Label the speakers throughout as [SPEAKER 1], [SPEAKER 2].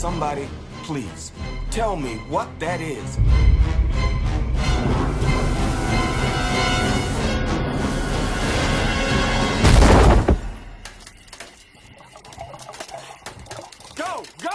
[SPEAKER 1] Somebody, please, tell me what that is. Go! Go!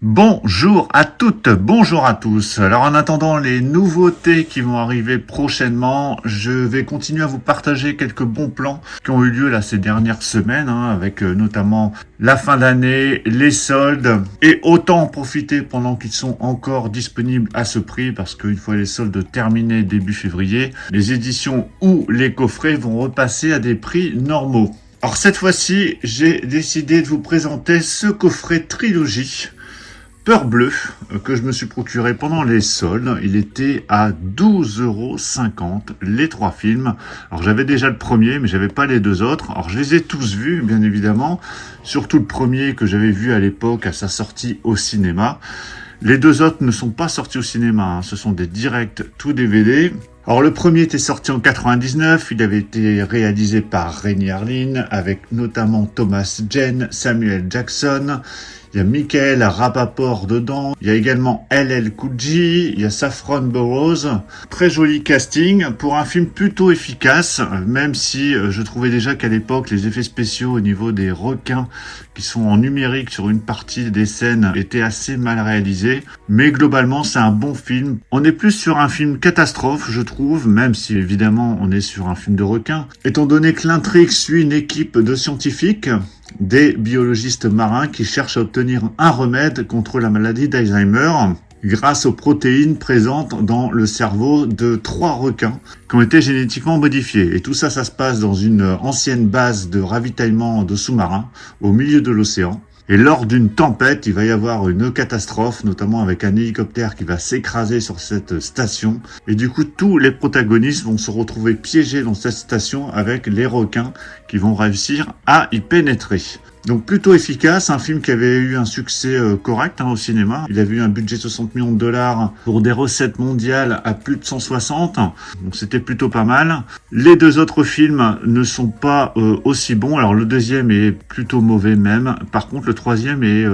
[SPEAKER 2] Bonjour à toutes, bonjour à tous. Alors en attendant les nouveautés qui vont arriver prochainement, je vais continuer à vous partager quelques bons plans qui ont eu lieu là ces dernières semaines, avec notamment la fin d'année, les soldes, et autant en profiter pendant qu'ils sont encore disponibles à ce prix, parce qu'une fois les soldes terminés début février, les éditions ou les coffrets vont repasser à des prix normaux. Alors cette fois-ci, j'ai décidé de vous présenter ce coffret trilogie Peur Bleue que je me suis procuré pendant les soldes. Il était à 12,50 € les 3 films. Alors j'avais déjà le premier, mais j'avais pas les deux autres. Alors je les ai tous vus, bien évidemment. Surtout le premier que j'avais vu à l'époque à sa sortie au cinéma. Les deux autres ne sont pas sortis au cinéma, ce sont des directs tout DVD. Alors le premier était sorti en 99, il avait été réalisé par Renny Harlin avec notamment Thomas Jane, Samuel Jackson. Il y a Michael Rapaport dedans, il y a également LL Cool J, il y a Saffron Burrows. Très joli casting pour un film plutôt efficace, même si je trouvais déjà qu'à l'époque les effets spéciaux au niveau des requins qui sont en numérique sur une partie des scènes étaient assez mal réalisés. Mais globalement c'est un bon film. On est plus sur un film catastrophe je trouve, même si évidemment on est sur un film de requins. Étant donné que l'intrigue suit une équipe de scientifiques, des biologistes marins qui cherchent à obtenir un remède contre la maladie d'Alzheimer grâce aux protéines présentes dans le cerveau de 3 requins qui ont été génétiquement modifiés. Et tout ça, ça se passe dans une ancienne base de ravitaillement de sous-marins au milieu de l'océan. Et lors d'une tempête, il va y avoir une catastrophe, notamment avec un hélicoptère qui va s'écraser sur cette station. Et du coup, tous les protagonistes vont se retrouver piégés dans cette station avec les requins qui vont réussir à y pénétrer. Donc plutôt efficace, un film qui avait eu un succès correct au cinéma. Il avait eu un budget de 60 millions de dollars pour des recettes mondiales à plus de 160. Donc c'était plutôt pas mal. Les deux autres films ne sont pas aussi bons. Alors le deuxième est plutôt mauvais même. Par contre le troisième est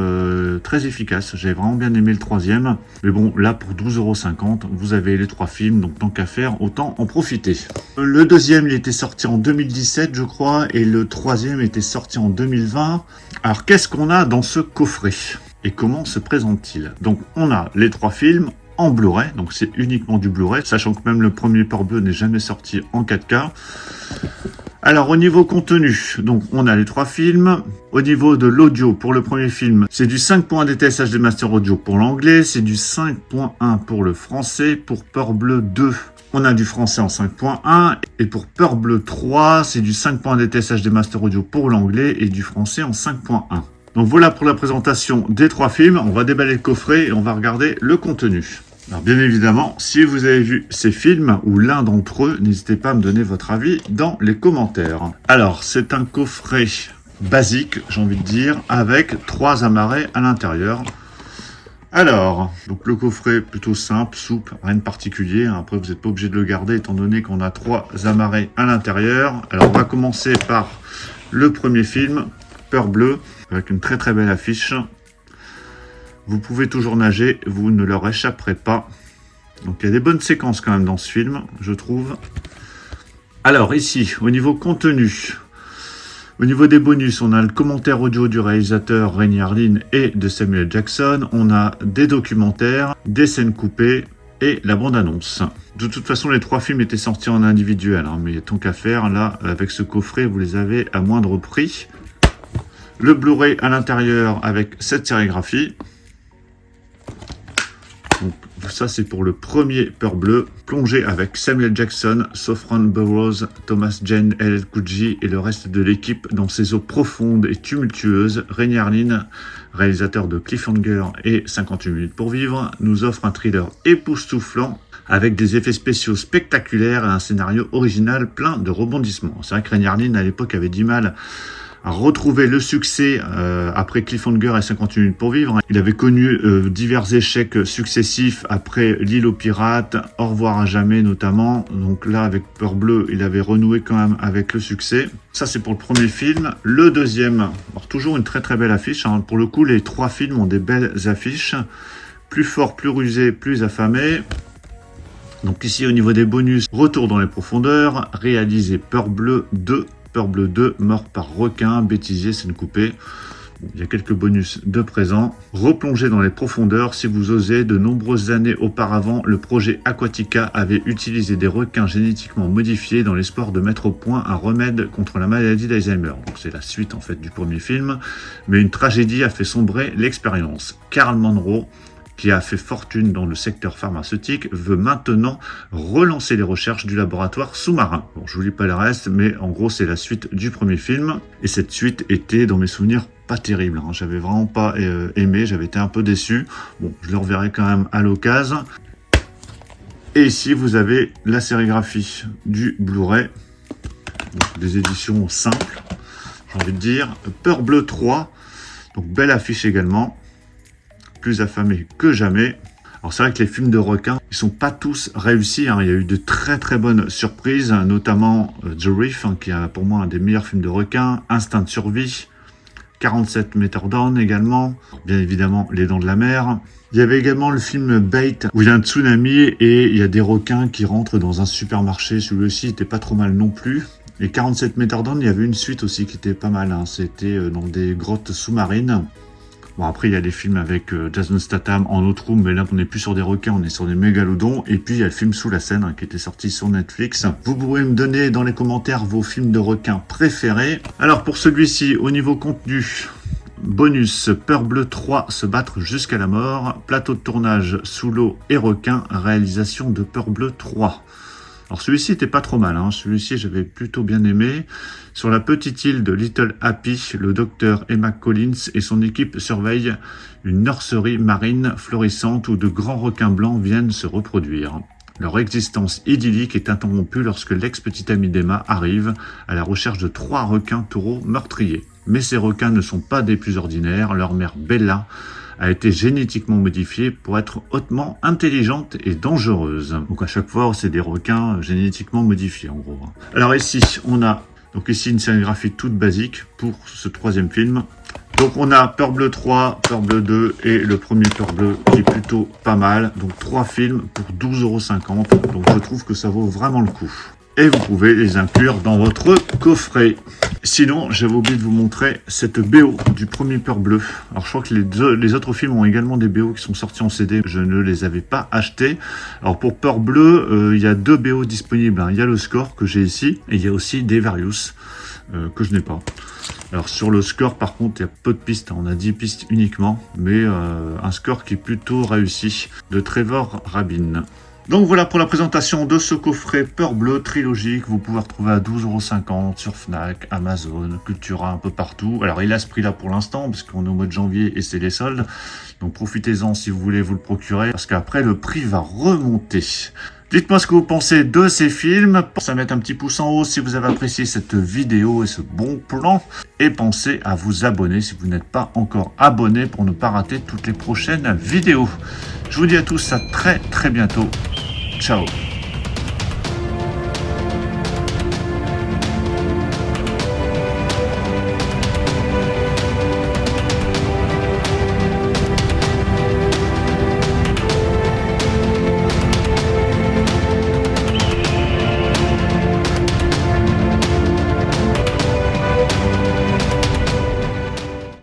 [SPEAKER 2] très efficace. J'ai vraiment bien aimé le troisième. Mais bon, là pour 12,50 €, vous avez les 3 films. Donc tant qu'à faire, autant en profiter. Le deuxième, il était sorti en 2017 je crois. Et le troisième était sorti en 2020. Alors qu'est-ce qu'on a dans ce coffret et comment se présente-t-il? Donc on a les 3 films en Blu-ray, donc c'est uniquement du Blu-ray, sachant que même le premier Peur Bleue n'est jamais sorti en 4K. Alors au niveau contenu, donc on a les 3 films. Au niveau de l'audio, pour le premier film, c'est du 5.1 DTS HD Master Audio pour l'anglais, c'est du 5.1 pour le français. Pour Peur Bleue 2, on a du français en 5.1 et pour Peur Bleue 3, c'est du 5.1 DTS HD Master Audio pour l'anglais et du français en 5.1. Donc voilà pour la présentation des 3 films. On va déballer le coffret et on va regarder le contenu. Alors bien évidemment, si vous avez vu ces films ou l'un d'entre eux, n'hésitez pas à me donner votre avis dans les commentaires. Alors c'est un coffret basique, j'ai envie de dire, avec 3 amarrets à l'intérieur. Alors, donc le coffret plutôt simple, souple, rien de particulier. Après, vous n'êtes pas obligé de le garder étant donné qu'on a 3 amarrets à l'intérieur. Alors, on va commencer par le premier film, Peur Bleue, avec une très très belle affiche. Vous pouvez toujours nager, vous ne leur échapperez pas. Donc, il y a des bonnes séquences quand même dans ce film, je trouve. Alors, ici, au niveau contenu... Au niveau des bonus, on a le commentaire audio du réalisateur Renny Harlin et de Samuel Jackson. On a des documentaires, des scènes coupées et la bande-annonce. De toute façon, les 3 films étaient sortis en individuel, mais tant qu'à faire, là, avec ce coffret, vous les avez à moindre prix. Le Blu-ray à l'intérieur avec cette sérigraphie. Donc, ça, c'est pour le premier Peur Bleue. Plongé avec Samuel Jackson, Saffron Burrows, Thomas Jane, LL Cool J et le reste de l'équipe dans ces eaux profondes et tumultueuses. Renny Harlin, réalisateur de Cliffhanger et 58 minutes pour vivre, nous offre un thriller époustouflant avec des effets spéciaux spectaculaires et un scénario original plein de rebondissements. C'est vrai que René Harlin, à l'époque, avait du mal à retrouver le succès après Cliffhanger et 50 minutes pour vivre. Il avait connu divers échecs successifs après L'île aux pirates, Au revoir à jamais notamment. Donc là, avec Peur bleue, il avait renoué quand même avec le succès. Ça, c'est pour le premier film. Le deuxième, alors toujours une très très belle affiche. Hein. Pour le coup, les trois films ont des belles affiches. Plus fort, plus rusé, plus affamé. Donc ici, au niveau des bonus, Retour dans les profondeurs, réalisé Peur bleue 2. Peur bleue 2, Mort par requin, bêtisier, scène coupée. Bon, il y a quelques bonus de présent. Replonger dans les profondeurs, si vous osez. De nombreuses années auparavant, le projet Aquatica avait utilisé des requins génétiquement modifiés dans l'espoir de mettre au point un remède contre la maladie d'Alzheimer. Donc c'est la suite en fait du premier film. Mais une tragédie a fait sombrer l'expérience. Carl Monroe, qui a fait fortune dans le secteur pharmaceutique, veut maintenant relancer les recherches du laboratoire sous-marin. Bon, je vous lis pas le reste, mais en gros, c'est la suite du premier film. Et cette suite était, dans mes souvenirs, pas terrible. Hein. J'avais vraiment pas aimé, j'avais été un peu déçu. Bon, je le reverrai quand même à l'occasion. Et ici, vous avez la sérigraphie du Blu-ray. Donc, des éditions simples, j'ai envie de dire. Peur bleue 3, donc belle affiche également. Plus affamé que jamais. Alors c'est vrai que les films de requins, ils sont pas tous réussis. Hein. Il y a eu de très très bonnes surprises, notamment The Reef, hein, qui est pour moi un des meilleurs films de requins. Instinct de survie, 47 Meter Down également. Bien évidemment, Les Dents de la Mer. Il y avait également le film Bait, où il y a un tsunami et il y a des requins qui rentrent dans un supermarché. Celui-ci était pas trop mal non plus. Et 47 Meter Down, il y avait une suite aussi qui était pas mal. Hein. C'était dans des grottes sous-marines. Bon, après, il y a des films avec Jason Statham en autre room, mais là, on n'est plus sur des requins, on est sur des mégalodons. Et puis, il y a le film Sous la Seine, hein, qui était sorti sur Netflix. Vous pourrez me donner dans les commentaires vos films de requins préférés. Alors, pour celui-ci, au niveau contenu, bonus, Peur bleue 3, se battre jusqu'à la mort. Plateau de tournage, Sous l'eau et requin, réalisation de Peur bleue 3. Alors celui-ci était pas trop mal, hein. Celui-ci j'avais plutôt bien aimé. Sur la petite île de Little Happy, le docteur Emma Collins et son équipe surveillent une nurserie marine florissante où de grands requins blancs viennent se reproduire. Leur existence idyllique est interrompue lorsque l'ex-petite amie d'Emma arrive à la recherche de 3 requins taureaux meurtriers. Mais ces requins ne sont pas des plus ordinaires, leur mère Bella a été génétiquement modifiée pour être hautement intelligente et dangereuse. Donc à chaque fois, c'est des requins génétiquement modifiés en gros. Alors ici, on a donc ici une sérigraphie toute basique pour ce troisième film. Donc on a Peur bleue 3, Peur bleue 2 et le premier Peur bleue qui est plutôt pas mal. Donc 3 films pour 12,50 €. Donc je trouve que ça vaut vraiment le coup. Et vous pouvez les inclure dans votre coffret. Sinon, j'avais oublié de vous montrer cette BO du premier Peur bleue. Alors, je crois que les autres films ont également des BO qui sont sortis en CD. Je ne les avais pas achetés. Alors, pour Peur bleue, il y a 2 BO disponibles. Hein. Il y a le score que j'ai ici et il y a aussi des Various que je n'ai pas. Alors, sur le score, par contre, il y a peu de pistes. On a 10 pistes uniquement, mais un score qui est plutôt réussi de Trevor Rabin. Donc voilà pour la présentation de ce coffret Peur bleue trilogique. Vous pouvez retrouver à 12,50 € sur Fnac, Amazon, Cultura, un peu partout. Alors il a ce prix là pour l'instant parce qu'on est au mois de janvier et c'est les soldes. Donc profitez-en si vous voulez vous le procurer parce qu'après le prix va remonter. Dites-moi ce que vous pensez de ces films. Pensez à mettre un petit pouce en haut si vous avez apprécié cette vidéo et ce bon plan. Et pensez à vous abonner si vous n'êtes pas encore abonné pour ne pas rater toutes les prochaines vidéos. Je vous dis à tous à très très bientôt. Ciao.